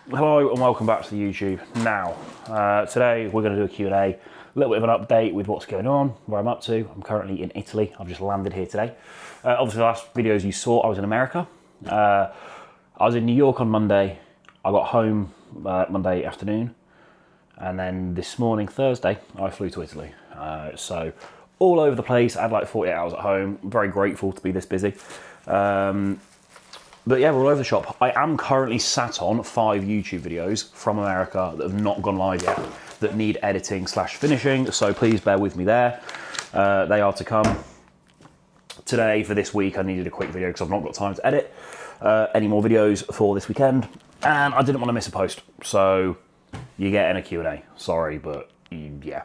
Hello and welcome back to the YouTube. Now, today we're going to do a Q&A, a little bit of an update with what's going on, where I'm up to. I'm currently in Italy. I've just landed here today. Obviously, the last videos you saw, I was in America. I was in New York on Monday. I got home Monday afternoon. And then this morning, Thursday, I flew to Italy. So all over the place. I had like 48 hours at home. I'm very grateful to be this busy. But yeah, we're all over the shop. I am currently sat on 5 YouTube videos from America that have not gone live yet, that need editing / finishing, so please bear with me there. They are to come. Today, for this week, I needed a quick video because I've not got time to edit any more videos for this weekend, and I didn't want to miss a post, so you're getting a Q&A. Sorry, but yeah.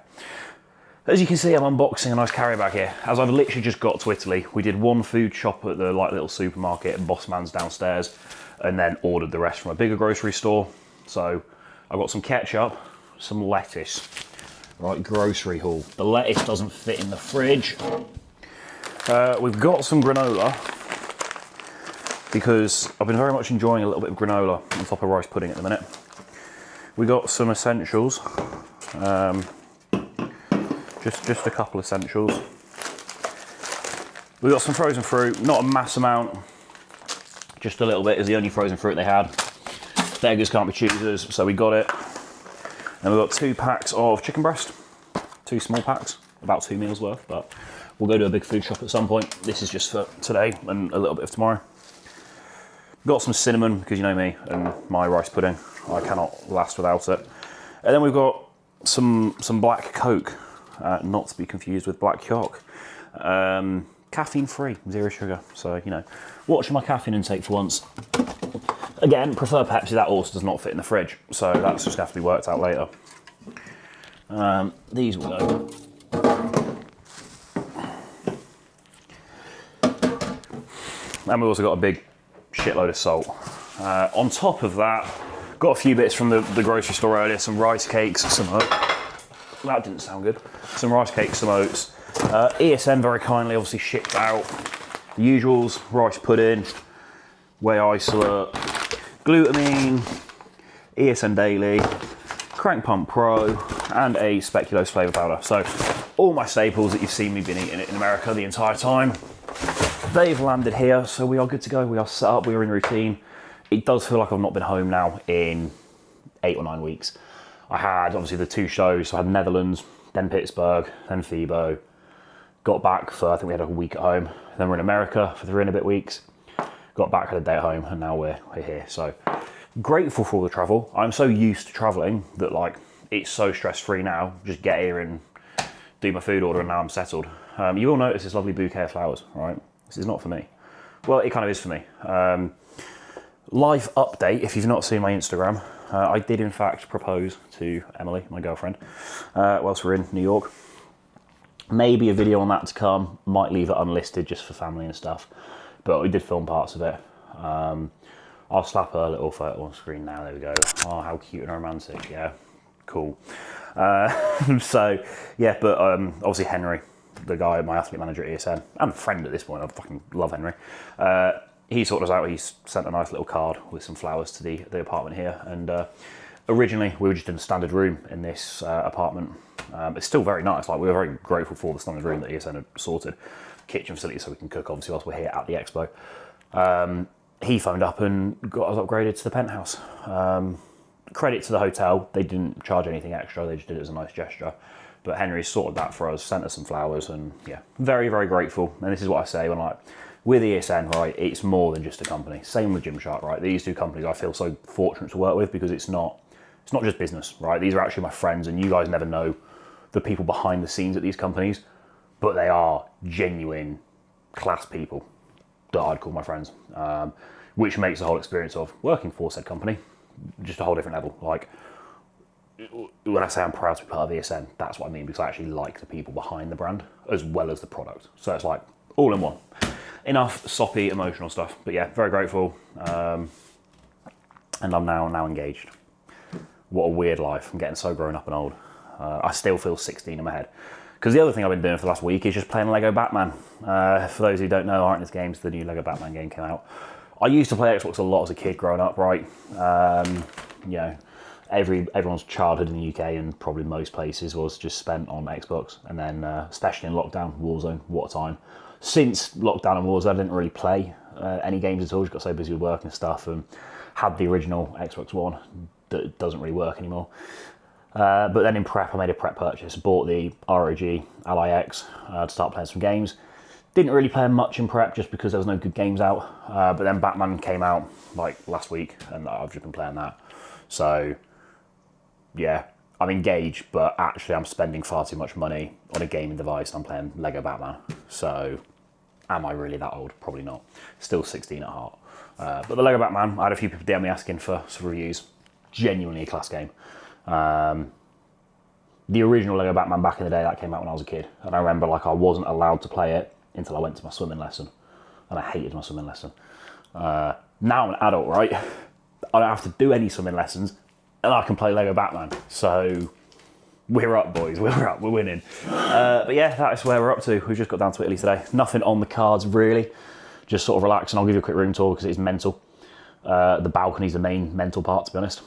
As you can see, I'm unboxing a nice carrier bag here. As I've literally just got to Italy, we did one food shop at the little supermarket and Boss Man's downstairs, and then ordered the rest from a bigger grocery store. So I've got some ketchup, some lettuce, right, grocery haul. The lettuce doesn't fit in the fridge. We've got some granola, because I've been very much enjoying a little bit of granola on top of rice pudding at the minute. We got some essentials. Just a couple essentials. We got some frozen fruit, not a mass amount, just a little bit is the only frozen fruit they had. Beggars can't be choosers, so we got it. And we've got 2 packs of chicken breast, 2 small packs, about 2 meals worth, but we'll go to a big food shop at some point. This is just for today and a little bit of tomorrow. Got some cinnamon, because you know me and my rice pudding, I cannot last without it. And then we've got some black Coke. Not to be confused with black Coke. Caffeine free, 0 sugar. So, you know, watching my caffeine intake for once. Again, prefer Pepsi, that also does not fit in the fridge. So that's just have to be worked out later. These will go. And we've also got a big shitload of salt. On top of that, got a few bits from the grocery store earlier, some rice cakes, some that didn't sound good. Some rice cakes, some oats. ESN very kindly obviously shipped out the usuals, rice pudding, whey isolate, glutamine, ESN Daily, Crank Pump Pro, and a speculoos flavour powder. So all my staples that you've seen me been eating in America the entire time, they've landed here, so we are good to go. We are set up, we are in routine. It does feel like I've not been home now in 8 or 9 weeks. I had obviously the 2 shows, so I had Netherlands, then Pittsburgh, then FIBO. Got back for, I think we had a week at home. Then we're in America for 3 and a bit weeks. Got back, had a day at home, and now we're here. So grateful for all the travel. I'm so used to traveling that like it's so stress-free now. Just get here and do my food order, and now I'm settled. You will notice this lovely bouquet of flowers, right? This is not for me. Well, it kind of is for me. Life update, if you've not seen my Instagram, I did in fact propose to Emily, my girlfriend, whilst we're in New York. Maybe a video on that to come, might leave it unlisted just for family and stuff, but we did film parts of it. I'll slap a little photo on screen now, there we go. Oh, how cute and romantic, yeah, cool. So, yeah, but obviously Henry, the guy, my athlete manager at ESN, and a friend at this point, I fucking love Henry. He sorted us out. He sent a nice little card with some flowers to the apartment here. And originally we were just in a standard room in this apartment. It's still very nice. Like, we were very grateful for the standard room that ESN had sorted. Kitchen facility so we can cook, obviously, whilst we're here at the expo. He phoned up and got us upgraded to the penthouse. Credit to the hotel. They didn't charge anything extra. They just did it as a nice gesture. But Henry sorted that for us, sent us some flowers, and yeah, very, very grateful. And this is what I say when with ESN, right, it's more than just a company. Same with Gymshark, right? These 2 companies I feel so fortunate to work with because it's not just business, right? These are actually my friends, and you guys never know the people behind the scenes at these companies, but they are genuine class people that I'd call my friends, which makes the whole experience of working for said company just a whole different level. Like, when I say I'm proud to be part of ESN, that's what I mean, because I actually like the people behind the brand as well as the product. So it's like all in one. Enough soppy emotional stuff, but yeah, very grateful, and I'm now engaged. What a weird life. I'm getting so grown up and old. I still feel 16 in my head. Because the other thing I've been doing for the last week is just playing Lego Batman. For those who don't know, aren't in this games, the new Lego Batman game came out. I used to play Xbox a lot as a kid growing up, right? you know, everyone's childhood in the UK and probably most places was just spent on Xbox, and then especially in lockdown, Warzone, what a time. Since lockdown and Warzone, I didn't really play any games at all. Just got so busy with work and stuff, and had the original Xbox One that doesn't really work anymore. But then in prep, I made a prep purchase, bought the ROG Ally X to start playing some games. Didn't really play much in prep just because there was no good games out. But then Batman came out like last week, and I've just been playing that. So yeah, I'm engaged, but actually I'm spending far too much money on a gaming device. I'm playing Lego Batman. So am I really that old? Probably not. Still 16 at heart. But the Lego Batman, I had a few people DM me asking for some reviews. Genuinely a class game. The original Lego Batman back in the day, that came out when I was a kid. And I remember like I wasn't allowed to play it until I went to my swimming lesson. And I hated my swimming lesson. Now I'm an adult, right? I don't have to do any swimming lessons and I can play Lego Batman. So we're up, boys. We're up. We're winning. But yeah, that's where we're up to. We've just got down to Italy today. Nothing on the cards, really. Just sort of relax, and I'll give you a quick room tour because it's mental. The balcony's the main mental part, to be honest.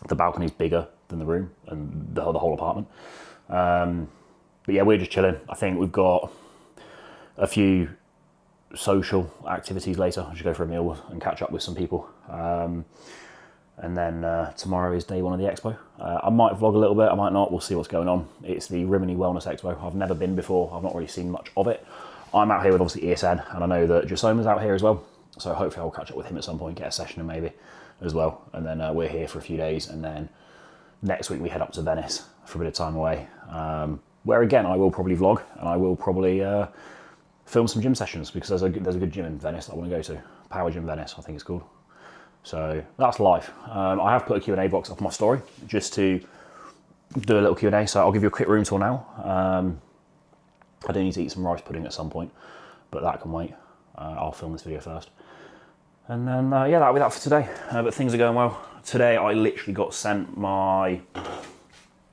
The balcony's bigger than the room and the whole apartment. But yeah, we're just chilling. I think we've got a few social activities later. I should go for a meal and catch up with some people. And then tomorrow is day one of the expo. I might vlog a little bit, I might not, we'll see what's going on. It's the Rimini Wellness Expo. I've never been before, I've not really seen much of it. I'm out here with obviously ESN, and I know that Jasoma's out here as well. So hopefully I'll catch up with him at some point, get a session in maybe as well. And then we're here for a few days, and then next week we head up to Venice for a bit of time away. Where again, I will probably vlog, and I will probably film some gym sessions, because there's a good gym in Venice that I want to go to. Power Gym Venice, I think it's called. So that's life. I have put a Q&A box up my story just to do a little Q&A. So I'll give you a quick room tour now. I do need to eat some rice pudding at some point, but that can wait. I'll film this video first. And then, yeah, that'll be that for today. But things are going well. Today I literally got sent my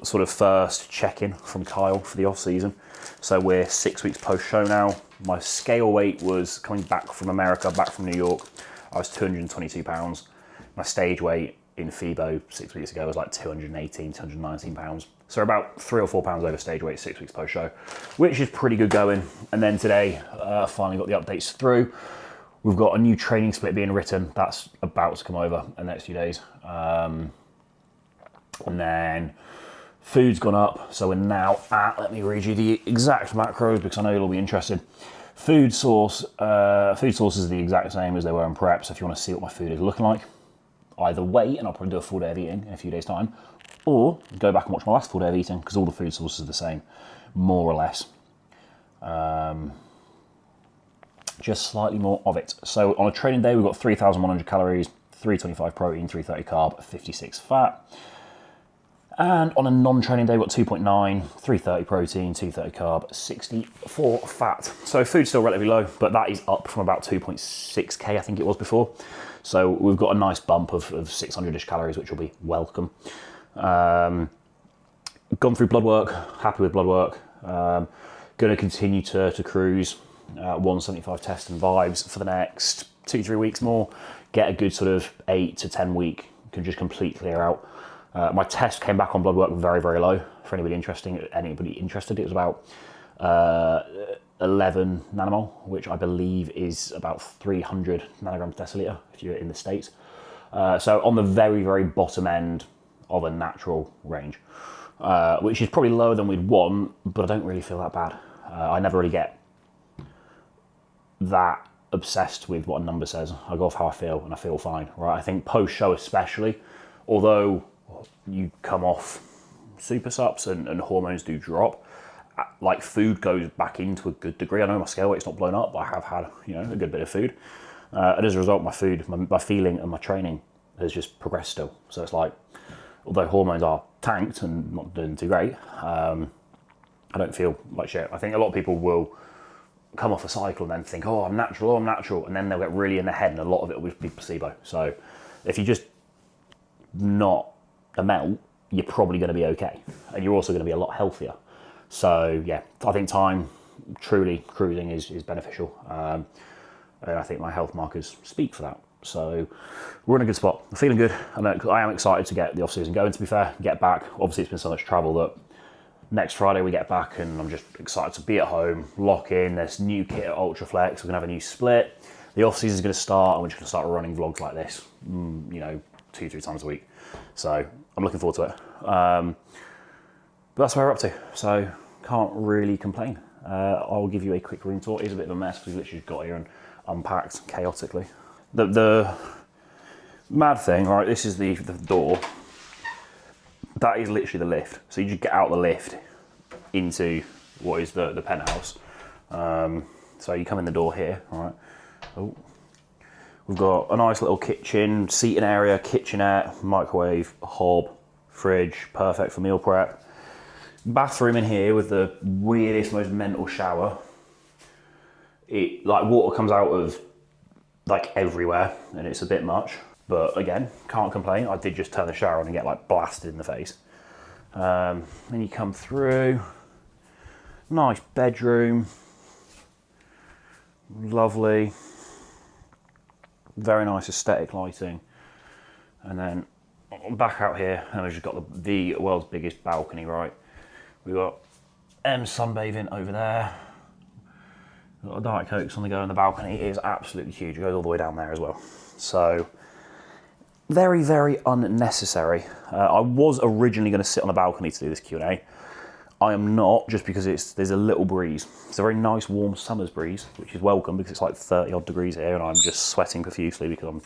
sort of first check-in from Kyle for the off-season. So we're 6 weeks post-show now. My scale weight was coming back from America, back from New York. I was 222 pounds. My stage weight in FIBO 6 weeks ago was like 218, 219 pounds. So about 3 or 4 pounds over stage weight 6 weeks post-show, which is pretty good going. And then today, finally got the updates through. We've got a new training split being written. That's about to come over in the next few days. And then food's gone up. So we're now at, let me read you the exact macros because I know you'll all be interested. Food sources are the exact same as they were in prep. So if you want to see what my food is looking like, either wait and I'll probably do a full day of eating in a few days' time, or go back and watch my last full day of eating because all the food sources are the same, more or less. Just slightly more of it. So on a training day, we've got 3,100 calories, 325 protein, 330 carb, 56 fat. And on a non-training day, we've got 2.9, 330 protein, 230 carb, 64 fat. So food's still relatively low, but that is up from about 2.6K, I think it was before. So we've got a nice bump of 600-ish calories, which will be welcome. Gone through blood work, happy with blood work. Going to continue to cruise 175 test and vibes for the next 2-3 weeks more. Get a good sort of 8 to 10 week, can just complete clear out. My test came back on blood work very, very low. For anybody interested, it was about 11 nanomole, which I believe is about 300 nanograms per deciliter if you're in the States. So on the very, very bottom end of a natural range, which is probably lower than we'd want, but I don't really feel that bad. I never really get that obsessed with what a number says. I go off how I feel, and I feel fine, right? I think post-show especially, although you come off super sups and hormones do drop, like food goes back into a good degree. I know my scale weight's not blown up, but I have had, you know, a good bit of food. And as a result, my food, my feeling and my training has just progressed still. So it's like, although hormones are tanked and not doing too great, I don't feel like shit. I think a lot of people will come off a cycle and then think, oh, I'm natural, and then they'll get really in their head, and a lot of it will be placebo. So if you just not a melt, you're probably going to be okay, and you're also going to be a lot healthier. So yeah, I think time, truly cruising is beneficial, and I think my health markers speak for that. So we're in a good spot. I'm feeling good. I am excited to get the off-season going, to be fair, get back. Obviously, it's been so much travel that next Friday we get back, and I'm just excited to be at home, lock in. There's new kit at Ultraflex. We're going to have a new split. The off-season is going to start, and we're just going to start running vlogs like this, 2-3 times a week. So I'm looking forward to it. But that's where we're up to. So can't really complain. I'll give you a quick room tour. It is a bit of a mess because we literally just got here and unpacked chaotically. The mad thing, right, this is the door. That is literally the lift. So you just get out the lift into what is the penthouse. So you come in the door here, all right. Oh. We've got a nice little kitchen, seating area, kitchenette, microwave, hob, fridge, perfect for meal prep. Bathroom in here with the weirdest, most mental shower. Water comes out of like everywhere, and it's a bit much. But again, can't complain. I did just turn the shower on and get like blasted in the face. Then you come through, nice bedroom, lovely, very nice aesthetic lighting. And then back out here, and we've just got the world's biggest balcony, right? We've got sunbathing over there. We've got a Diet Cokes on the go on the balcony. It is absolutely huge. It goes all the way down there as well. So very, very unnecessary. I was originally going to sit on the balcony to do this Q&A. I am not, just because there's a little breeze. It's a very nice warm summer's breeze, which is welcome because it's like 30 odd degrees here, and I'm just sweating profusely because I'm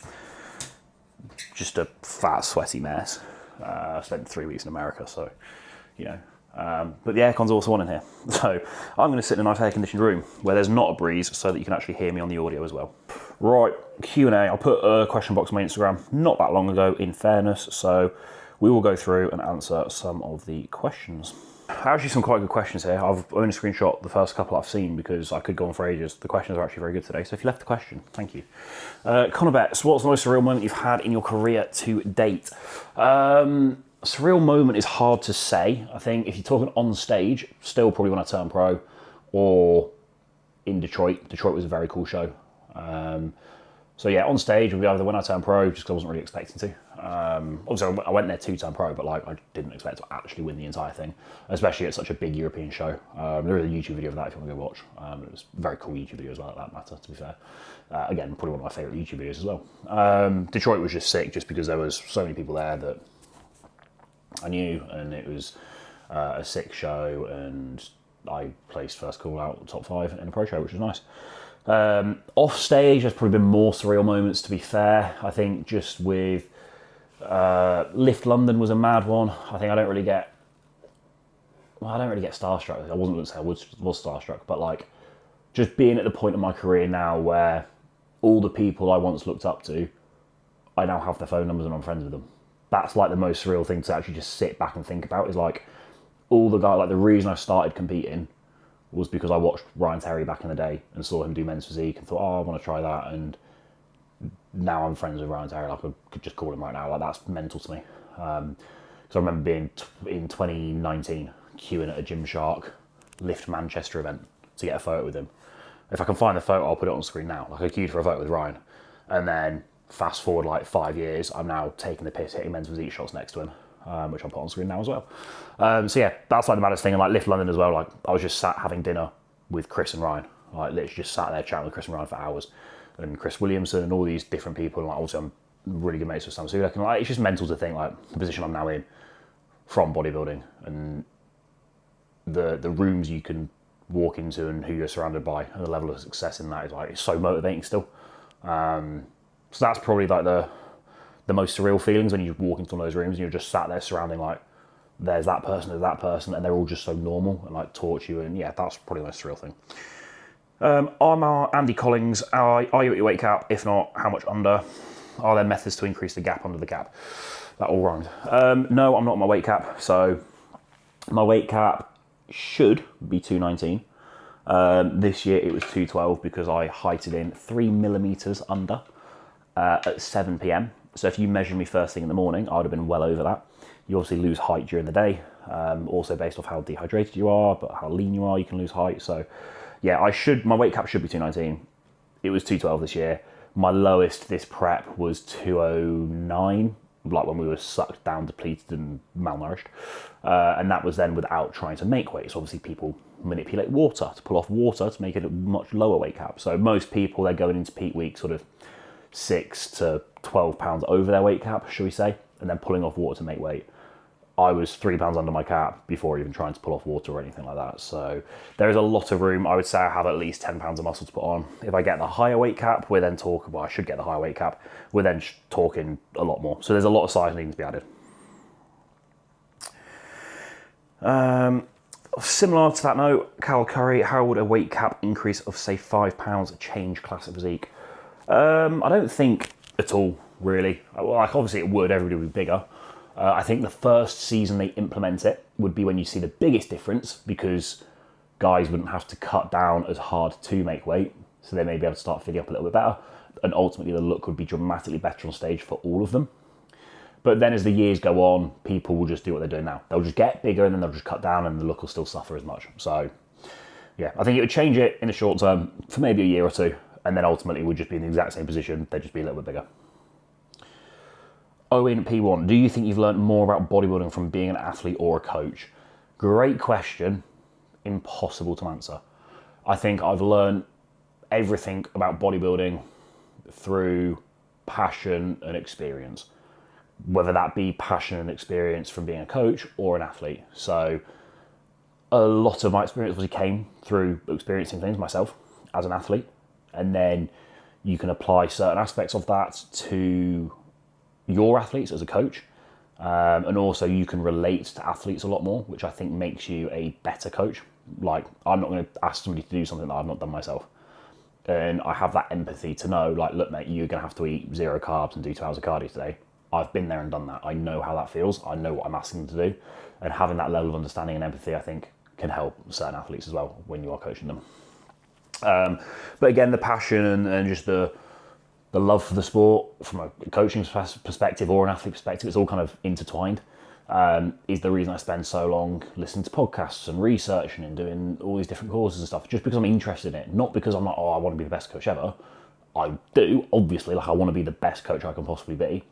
just a fat, sweaty mess. I spent 3 weeks in America, so, but the aircon's also on in here. So I'm going to sit in a nice air-conditioned room where there's not a breeze so that you can actually hear me on the audio as well. Right, Q&A. I'll put a question box on my Instagram not that long ago, in fairness, so we will go through and answer some of the questions. Actually, some quite good questions here. I've only screenshot the first couple I've seen because I could go on for ages. The questions are actually very good today, so if you left a question, thank you. Connor Betts, what's the most surreal moment you've had in your career to date? Surreal moment is hard to say. I think if you're talking on stage, still probably when I turned pro, or in Detroit. Detroit was a very cool show. So yeah, on stage would be either when I turned pro, just because I wasn't really expecting to. Obviously, I went there to turn pro, but I didn't expect to actually win the entire thing, especially at such a big European show. There is a YouTube video of that if you want to go watch. It was a very cool YouTube video as well, at that matter, to be fair. Again, probably one of my favourite YouTube videos as well. Detroit was just sick, just because there was so many people there that I knew, and it was a sick show, and I placed first call out top 5 in a pro show, which was nice. Off stage, there's probably been more surreal moments, to be fair. I think just with Lift London was a mad one. I think I don't really get starstruck. I wasn't going to say I was starstruck, but like just being at the point of my career now where all the people I once looked up to, I now have their phone numbers and I'm friends with them. That's like the most surreal thing to actually just sit back and think about, is like all the guys, like the reason I started competing was because I watched Ryan Terry back in the day and saw him do men's physique and thought, oh, I want to try that. And now I'm friends with Ryan Terry. Like I could just call him right now. Like that's mental to me. So I remember being in 2019 queuing at a Gymshark Lift Manchester event to get a photo with him. If I can find the photo, I'll put it on screen now. Like I queued for a photo with Ryan, and then fast forward like 5 years, I'm now taking the piss, hitting men's physique shots next to him, which I'll put on screen now as well. So yeah, that's like the maddest thing. And like Lift London as well, like I was just sat having dinner with Chris and Ryan, like literally just sat there chatting with Chris and Ryan for hours, and Chris Williamson and all these different people. And like also I'm really good mates with Sam Sulek, and like it's just mental to think like the position I'm now in from bodybuilding and the rooms you can walk into and who you're surrounded by, and the level of success in that is like, it's so motivating still. So that's probably like the most surreal feelings, when you walk into one of those rooms and you're just sat there surrounding like, there's that person, and they're all just so normal and like torch you. And yeah, that's probably the most surreal thing. I'm Andy Collins. Are you at your weight cap? If not, how much under? Are there methods to increase the gap under the cap? That all rhymed. No, I'm not on my weight cap. So my weight cap should be 219. This year it was 212 because I heighted in 3 millimeters under at 7 p.m. So if you measured me first thing in the morning, I would have been well over that. You obviously lose height during the day, also based off how dehydrated you are, but how lean you are, you can lose height. So yeah, my weight cap should be 219. It was 212 this year. My lowest this prep was 209, like when we were sucked down, depleted and malnourished. And that was then without trying to make weight. So obviously people manipulate water to pull off water to make it a much lower weight cap. So most people, they're going into peak week sort of 6 to 12 pounds over their weight cap, shall we say, and then pulling off water to make weight. I was 3 pounds under my cap before even trying to pull off water or anything like that. So there is a lot of room. I would say I have at least 10 pounds of muscle to put on. If I get the higher weight cap, we're then talking, well, I should get the higher weight cap. We're then talking a lot more. So there's a lot of size needing to be added. Similar to that note, Cal Curry, how would a weight cap increase of say 5 pounds change classic physique? I don't think at all, really. Like obviously it would, everybody would be bigger. I think the first season they implement it would be when you see the biggest difference, because guys wouldn't have to cut down as hard to make weight, so they may be able to start fitting up a little bit better, and ultimately the look would be dramatically better on stage for all of them. But then as the years go on, people will just do what they're doing now. They'll just get bigger and then they'll just cut down and the look will still suffer as much. So yeah, I think it would change it in the short term for maybe a year or two, and then ultimately we'd just be in the exact same position, they'd just be a little bit bigger. Owen P1, do you think you've learned more about bodybuilding from being an athlete or a coach? Great question, impossible to answer. I think I've learned everything about bodybuilding through passion and experience, whether that be passion and experience from being a coach or an athlete. So a lot of my experience obviously came through experiencing things myself as an athlete, and then you can apply certain aspects of that to your athletes as a coach, and also you can relate to athletes a lot more, which I think makes you a better coach. Like, I'm not going to ask somebody to do something that I've not done myself, and I have that empathy to know, like, look mate, you're going to have to eat 0 carbs and do 2 hours of cardio today. I've been there and done that. I know how that feels. I know what I'm asking them to do, and having that level of understanding and empathy, I think, can help certain athletes as well when you are coaching them. But again, the passion and just the love for the sport from a coaching perspective or an athlete perspective, it's all kind of intertwined, is the reason I spend so long listening to podcasts and researching and doing all these different courses and stuff, just because I'm interested in it, not because I'm like, oh, I want to be the best coach ever. I do, obviously, like I want to be the best coach I can possibly be,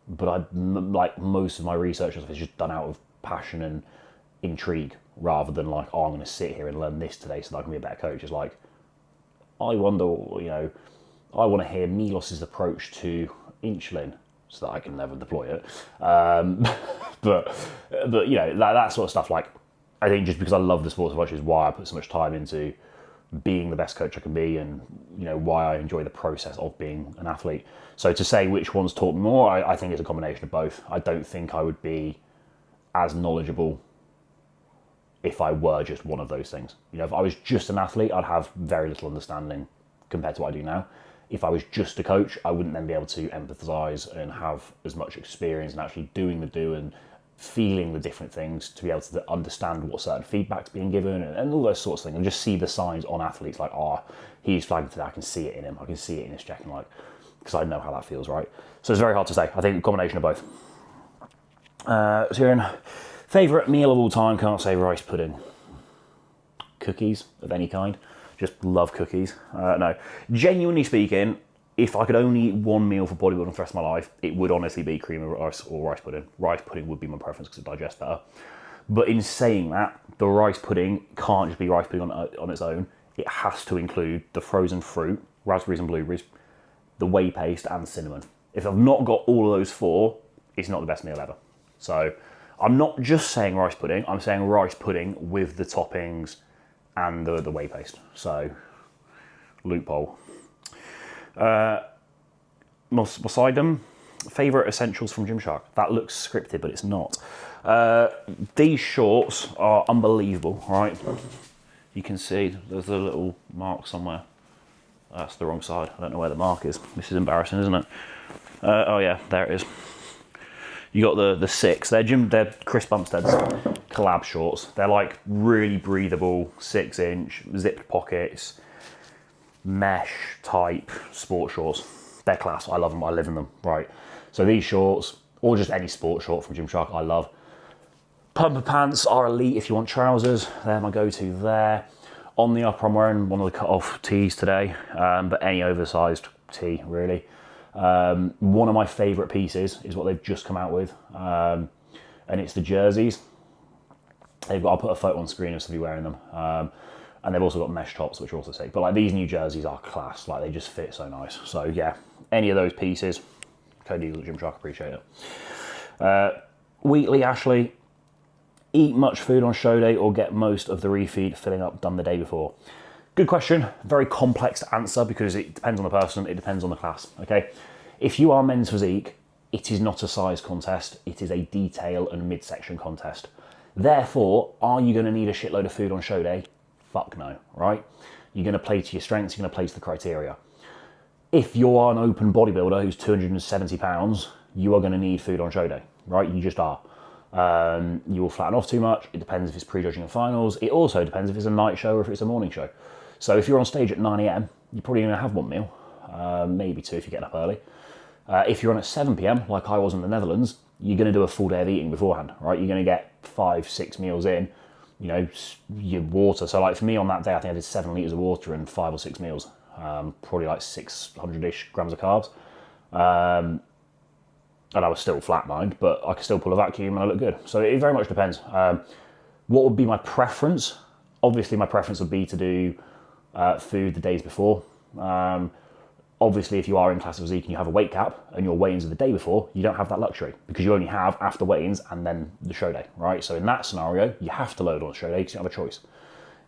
but like most of my research and stuff is just done out of passion and intrigue, rather than like, oh, I'm going to sit here and learn this today so that I can be a better coach. It's like, I wonder, you know, I want to hear Milos's approach to insulin so that I can never deploy it. But you know, that sort of stuff, like, I think just because I love the sport so much is why I put so much time into being the best coach I can be, and, you know, why I enjoy the process of being an athlete. So to say which one's taught me more, I think it's a combination of both. I don't think I would be as knowledgeable if I were just one of those things. You know, if I was just an athlete, I'd have very little understanding compared to what I do now. If I was just a coach, I wouldn't then be able to empathise and have as much experience in actually doing the do and feeling the different things to be able to understand what certain feedback's being given and all those sorts of things, and just see the signs on athletes, like, oh, he's flagging today, I can see it in him, I can see it in his checking, like, because I know how that feels, right? So it's very hard to say. I think a combination of both. So you're in favourite meal of all time, can't say rice pudding. Cookies of any kind. Just love cookies. No, genuinely speaking, if I could only eat one meal for bodybuilding for the rest of my life, it would honestly be cream of rice or rice pudding. Rice pudding would be my preference because it digests better. But in saying that, the rice pudding can't just be rice pudding on its own. It has to include the frozen fruit, raspberries and blueberries, the whey paste and cinnamon. If I've not got all of those 4, it's not the best meal ever. So I'm not just saying rice pudding, I'm saying rice pudding with the toppings and the whey paste. So, loophole. Poseidon, favourite essentials from Gymshark. That looks scripted, but it's not. These shorts are unbelievable, right? You can see there's a little mark somewhere. That's the wrong side. I don't know where the mark is. This is embarrassing, isn't it? Oh yeah, there it is. You got the 6. They're Chris Bumstead's collab shorts. They're like really breathable, 6-inch, zipped pockets, mesh type sports shorts. They're class. I love them. I live in them. Right. So these shorts, or just any sports short from Gymshark, I love. Pumper pants are elite if you want trousers. They're my go-to there. On the upper, I'm wearing one of the cut-off tees today, but any oversized tee, really. One of my favourite pieces is what they've just come out with, and it's the jerseys. I'll put a photo on screen of somebody wearing them, and they've also got mesh tops, which are also sick. But like these new jerseys are class, like they just fit so nice. So yeah, any of those pieces, Code Eagle at Gymshark, appreciate it. Wheatley Ashley, eat much food on show day or get most of the refeed filling up done the day before? Good question, very complex to answer because it depends on the person, it depends on the class, okay? If you are men's physique, it is not a size contest, it is a detail and midsection contest. Therefore, are you gonna need a shitload of food on show day? Fuck no, right? You're gonna play to your strengths, you're gonna play to the criteria. If you are an open bodybuilder who's 270 pounds, you are gonna need food on show day, right? You just are. You will flatten off too much. It depends if it's prejudging and finals. It also depends if it's a night show or if it's a morning show. So if you're on stage at 9 AM, you're probably gonna have one meal, maybe two if you're getting up early. If you're on at 7 PM, like I was in the Netherlands, you're gonna do a full day of eating beforehand, right? You're gonna get 5-6 meals in, you know, your water. So like for me on that day, I think I did 7 litres of water and 5 or 6 meals, probably like 600-ish grams of carbs. And I was still flatlined, but I could still pull a vacuum and I look good. So it very much depends. What would be my preference? Obviously my preference would be to do food the days before. Obviously if you are in classic physique and you have a weight cap and your weigh-ins are the day before, you don't have that luxury because you only have after weigh-ins and then the show day, right? So in that scenario, you have to load on the show day because you don't have a choice.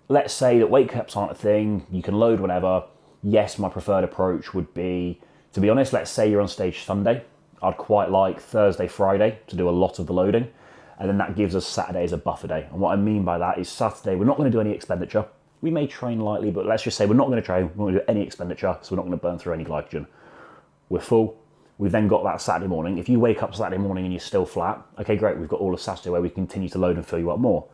Let's say that weight caps aren't a thing, you can load whenever. Yes, my preferred approach would be, to be honest, let's say you're on stage Sunday. I'd quite like Thursday, Friday to do a lot of the loading. And then that gives us Saturday as a buffer day. And what I mean by that is Saturday, we're not going to do any expenditure. We may train lightly, but let's just say we're not going to train. We're not going to do any expenditure, so we're not going to burn through any glycogen. We're full. We've then got that Saturday morning. If you wake up Saturday morning and you're still flat, okay, great. We've got all of Saturday where we continue to load and fill you up more.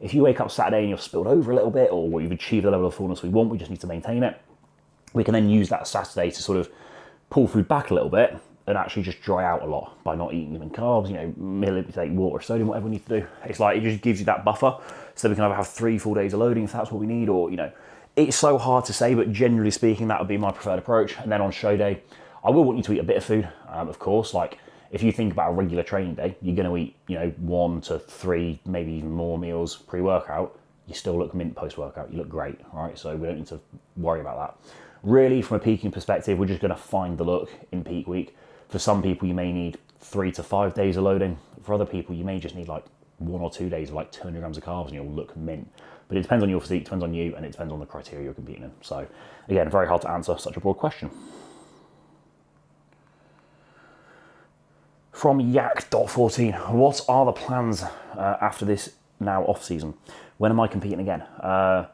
If you wake up Saturday and you're spilled over a little bit, or you've achieved the level of fullness we want, we just need to maintain it. We can then use that Saturday to sort of pull food back a little bit and actually just dry out a lot by not eating even carbs, you know, manipulate water, sodium, whatever we need to do. It's like, it just gives you that buffer so we can either have 3 full days of loading if that's what we need, or, you know, it's so hard to say, but generally speaking, that would be my preferred approach. And then on show day, I will want you to eat a bit of food, of course. Like if you think about a regular training day, you're going to eat, you know, 1 to 3, maybe even more meals pre-workout. You still look mint post-workout. You look great, right? So we don't need to worry about that. Really, from a peaking perspective, we're just going to find the look in peak week. For some people, you may need 3 to 5 days of loading. For other people, you may just need like 1 or 2 days of like 200 grams of carbs and you'll look mint. But it depends on your physique, depends on you, and it depends on the criteria you're competing in. So again, very hard to answer such a broad question. From Yak.14, what are the plans after this now off season? When am I competing again? I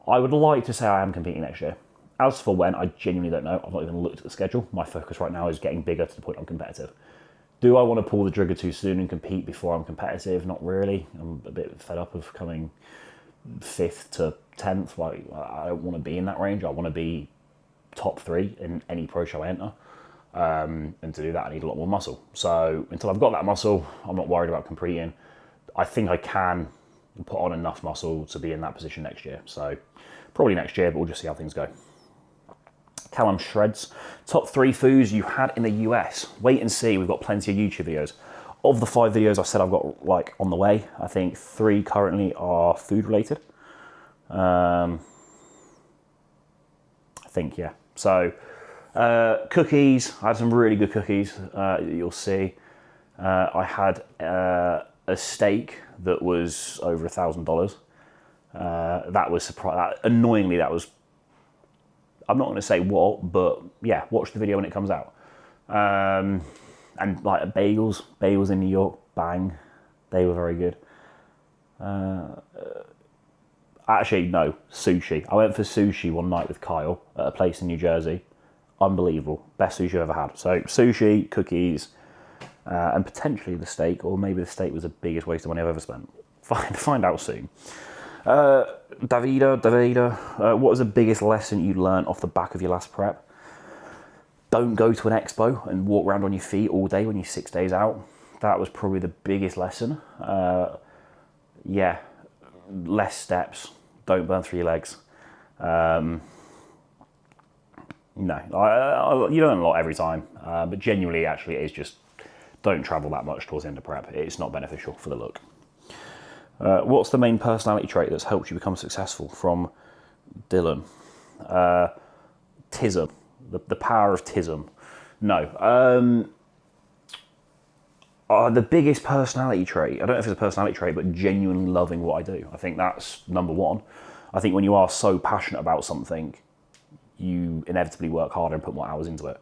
would like to say I am competing next year. As for when, I genuinely don't know. I've not even looked at the schedule. My focus right now is getting bigger to the point I'm competitive. Do I want to pull the trigger too soon and compete before I'm competitive? Not really. I'm a bit fed up of coming 5th to 10th. Like, I don't want to be in that range. I want to be top 3 in any pro show I enter. And to do that, I need a lot more muscle. So until I've got that muscle, I'm not worried about competing. I think I can put on enough muscle to be in that position next year. So probably next year, but we'll just see how things go. Callum Shreds, top 3 foods you had in the US. Wait and see, we've got plenty of YouTube videos. Of the 5 videos I said I've got like on the way, I think 3 currently are food related. I think, yeah. So cookies, I had some really good cookies, you'll see. I had a steak that was over $1,000. That was surprising. Annoyingly, that was, I'm not going to say what, but yeah, watch the video when it comes out. And like bagels in New York, bang, they were very good. Actually, no, sushi. I went for sushi one night with Kyle at a place in New Jersey. Unbelievable, best sushi I've ever had. So sushi, cookies, and potentially the steak, or maybe the steak was the biggest waste of money I've ever spent. Find out soon. Davida, what was the biggest lesson you learned off the back of your last prep? Don't go to an expo and walk around on your feet all day when you're 6 days out. That was probably the biggest lesson. Yeah, less steps. Don't burn through your legs. No, you learn a lot every time, but genuinely, actually, it is just don't travel that much towards the end of prep. It's not beneficial for the look. What's the main personality trait that's helped you become successful? From Dylan. Tism. The power of tism. No. The biggest personality trait, I don't know if it's a personality trait, but genuinely loving what I do. I think that's number one. I think when you are so passionate about something, you inevitably work harder and put more hours into it.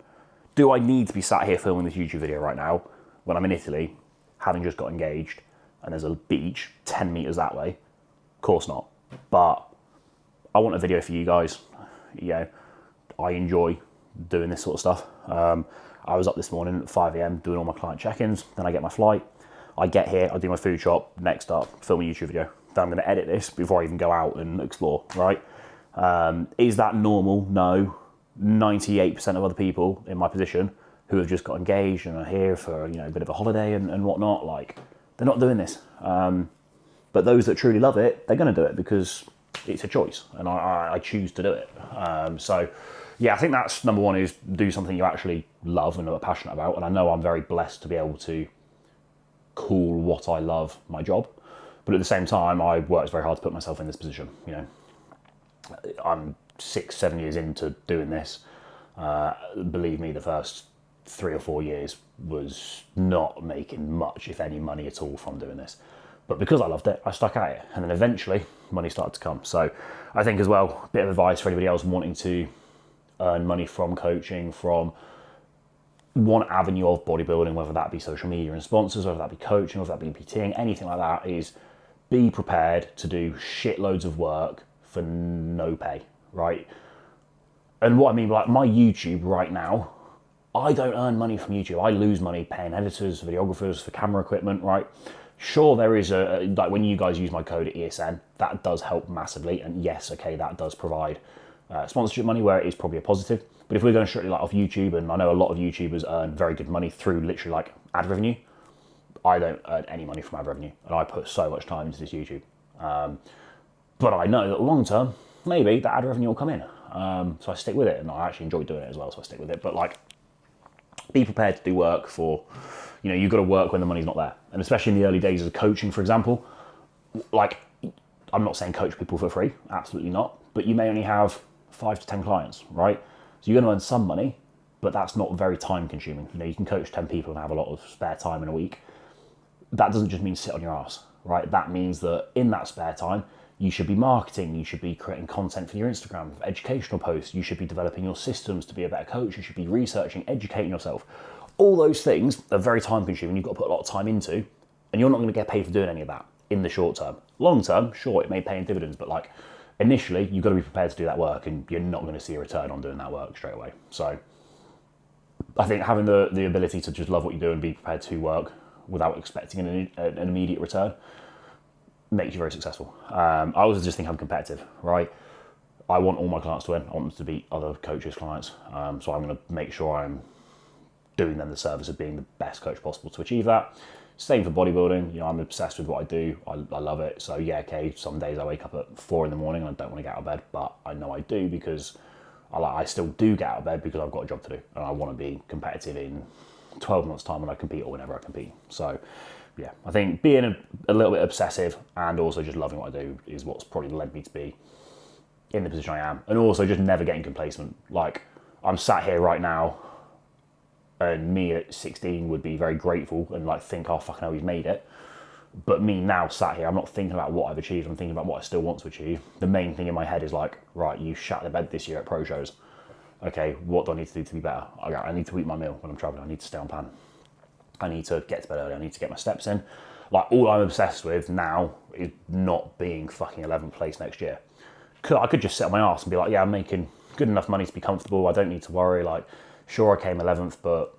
Do I need to be sat here filming this YouTube video right now when I'm in Italy, having just got engaged, and there's a beach 10 meters that way? Of course not. But I want a video for you guys. You know, I enjoy doing this sort of stuff. I was up this morning at 5 a.m. doing all my client check-ins. Then I get my flight. I get here, I do my food shop. Next up, film a YouTube video. Then I'm going to edit this before I even go out and explore, right? Is that normal? No. 98% of other people in my position who have just got engaged and are here for, you know, a bit of a holiday and whatnot, like, they're not doing this. But those that truly love it, they're going to do it because it's a choice, and I choose to do it. So, yeah, I think that's number one, is do something you actually love and are passionate about. And I know I'm very blessed to be able to call what I love my job. But at the same time, I worked very hard to put myself in this position. You know, I'm 6-7 years into doing this. Believe me, the first 3 or 4 years was not making much, if any, money at all from doing this. But because I loved it, I stuck at it. And then eventually, money started to come. So I think as well, a bit of advice for anybody else wanting to earn money from coaching, from one avenue of bodybuilding, whether that be social media and sponsors, whether that be coaching, whether that be PTing, anything like that, is be prepared to do shitloads of work for no pay, right? And what I mean, like my YouTube right now, I don't earn money from YouTube. I lose money paying editors, videographers for camera equipment, right? Sure, there is like when you guys use my code at ESN, that does help massively. And yes, okay, that does provide sponsorship money where it is probably a positive. But if we're going strictly like off YouTube, and I know a lot of YouTubers earn very good money through literally like ad revenue, I don't earn any money from ad revenue, and I put so much time into this YouTube. But I know that long term, maybe the ad revenue will come in. So I stick with it, and I actually enjoy doing it as well, so I stick with it. But like, be prepared to do work for, you know, you've got to work when the money's not there. And especially in the early days of coaching, for example, like, I'm not saying coach people for free, absolutely not, but you may only have 5 to 10 clients, right? So you're going to earn some money, but that's not very time consuming. You know, you can coach 10 people and have a lot of spare time in a week. That doesn't just mean sit on your ass, right? That means that in that spare time, you should be marketing, you should be creating content for your Instagram, educational posts, you should be developing your systems to be a better coach, you should be researching, educating yourself. All those things are very time consuming, you've got to put a lot of time into, and you're not going to get paid for doing any of that in the short term. Long term, sure, it may pay in dividends, but like initially, you've got to be prepared to do that work, and you're not going to see a return on doing that work straight away. So I think having the ability to just love what you do and be prepared to work without expecting an immediate return makes you very successful. I also just think I'm competitive, right? I want all my clients to win. I want them to beat other coaches' clients. So I'm going to make sure I'm doing them the service of being the best coach possible to achieve that. Same for bodybuilding. You know, I'm obsessed with what I do. I love it. So yeah, okay, some days I wake up at 4 in the morning and I don't want to get out of bed, but I know I do because I still do get out of bed because I've got a job to do, and I want to be competitive in 12 months' time when I compete or whenever I compete. So yeah, I think being a little bit obsessive and also just loving what I do is what's probably led me to be in the position I am. And also just never getting complacent. Like, I'm sat here right now, and me at 16 would be very grateful and like think, oh, fucking hell, he's made it. But me now sat here, I'm not thinking about what I've achieved, I'm thinking about what I still want to achieve. The main thing in my head is like, right, you shat the bed this year at pro shows. Okay, what do I need to do to be better? I need to eat my meal when I'm traveling, I need to stay on plan. I need to get to bed early, I need to get my steps in. Like, all I'm obsessed with now is not being fucking 11th place next year. I could just sit on my arse and be like, yeah, I'm making good enough money to be comfortable, I don't need to worry. Like, sure, I came 11th, but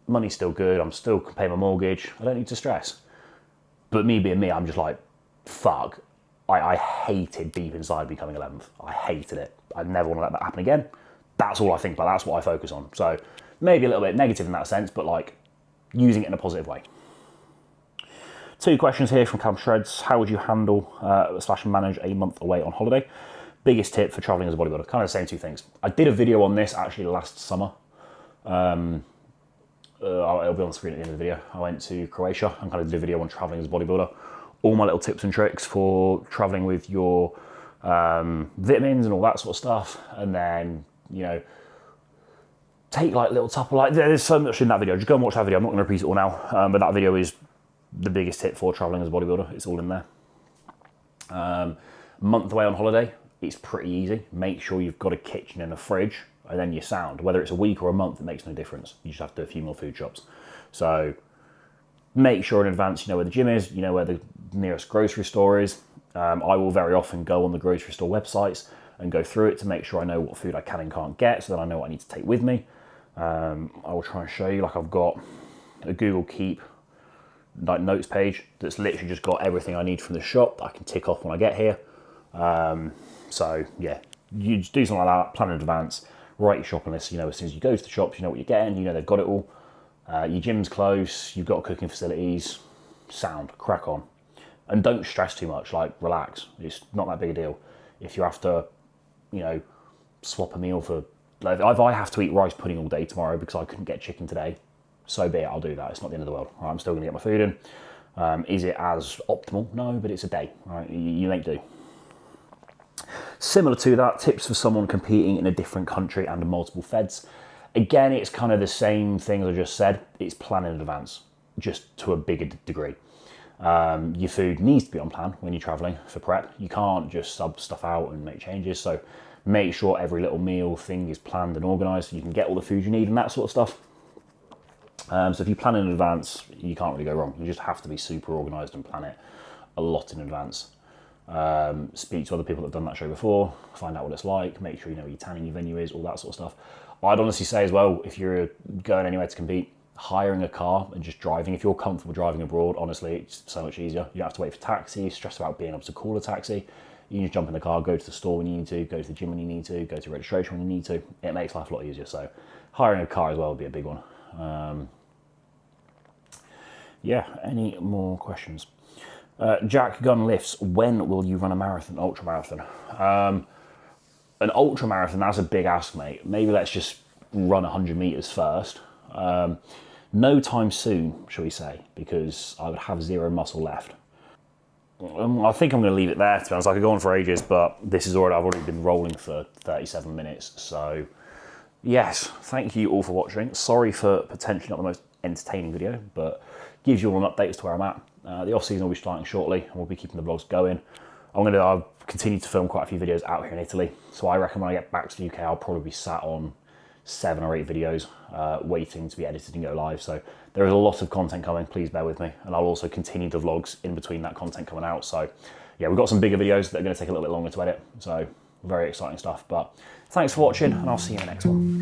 money's still good, I'm still paying my mortgage, I don't need to stress. But me being me, I'm just like, fuck, I hated deep inside becoming 11th. I hated it. I never want to let that happen again. That's all I think about, that's what I focus on. So maybe a little bit negative in that sense, but like using it in a positive way. 2 questions here from Cam Shreds. How would you handle / manage a month away on holiday? biggest tip for traveling as a bodybuilder, kind of the same two things. I did a video on this actually last summer. It'll be on the screen at the end of the video. I went to Croatia and kind of did a video on traveling as a bodybuilder. All my little tips and tricks for traveling with your vitamins and all that sort of stuff. And then, you know, take like little Tupper, like there's so much in that video. Just go and watch that video. I'm not going to repeat it all now, but that video is the biggest tip for traveling as a bodybuilder. It's all in there. Month away on holiday, it's pretty easy. Make sure you've got a kitchen and a fridge, and then your sound. Whether it's a week or a month, it makes no difference. You just have to do a few more food shops. So make sure in advance you know where the gym is, you know where the nearest grocery store is. I will very often go on the grocery store websites and go through it to make sure I know what food I can and can't get, so that I know what I need to take with me. I will try and show you, like I've got a Google Keep like notes page that's literally just got everything I need from the shop that I can tick off when I get here. So yeah, you just do something like that, plan in advance, write your shopping list, you know, as soon as you go to the shops, you know what you're getting, you know they've got it all. Your gym's close, you've got cooking facilities, sound, crack on. And don't stress too much, like relax, it's not that big a deal. If you have to, you know, swap a meal for, like, if I have to eat rice pudding all day tomorrow because I couldn't get chicken today, so be it, I'll do that. It's not the end of the world. Right? I'm still going to get my food in. Is it as optimal? No, but it's a day. Right? You make do. Similar to that, tips for someone competing in a different country and multiple feds. Again, it's kind of the same thing as I just said. It's plan in advance, just to a bigger degree. Your food needs to be on plan when you're traveling for prep. You can't just sub stuff out and make changes. So make sure every little meal thing is planned and organised so you can get all the food you need and that sort of stuff. So if you plan in advance, you can't really go wrong. You just have to be super organised and plan it a lot in advance. Speak to other people that have done that show before, find out what it's like, make sure you know where your tanning your venue is, all that sort of stuff. I'd honestly say as well, if you're going anywhere to compete, hiring a car and just driving, if you're comfortable driving abroad, honestly, it's so much easier. You don't have to wait for taxis, stress about being able to call a taxi. You can just jump in the car, go to the store when you need to, go to the gym when you need to, go to registration when you need to. It makes life a lot easier. So hiring a car as well would be a big one. Yeah, any more questions? Jack Gunn lifts, when will you run a marathon, ultra marathon? An ultra marathon, that's a big ask, mate. Maybe let's just run 100 meters first. No time soon, shall we say, because I would have zero muscle left. I think I'm going to leave it there, to be honest. I could go on for ages, but I've already been rolling for 37 minutes. So yes, thank you all for watching. Sorry for potentially not the most entertaining video, but gives you all an update as to where I'm at. The off-season will be starting shortly, and we'll be keeping the vlogs going. I'll continue to film quite a few videos out here in Italy, so I reckon when I get back to the UK, I'll probably be sat on 7 or 8 videos waiting to be edited and go live. So there is a lot of content coming, please bear with me, and I'll also continue the vlogs in between that content coming out. So yeah, we've got some bigger videos that are going to take a little bit longer to edit, so very exciting stuff. But thanks for watching, and I'll see you in the next one.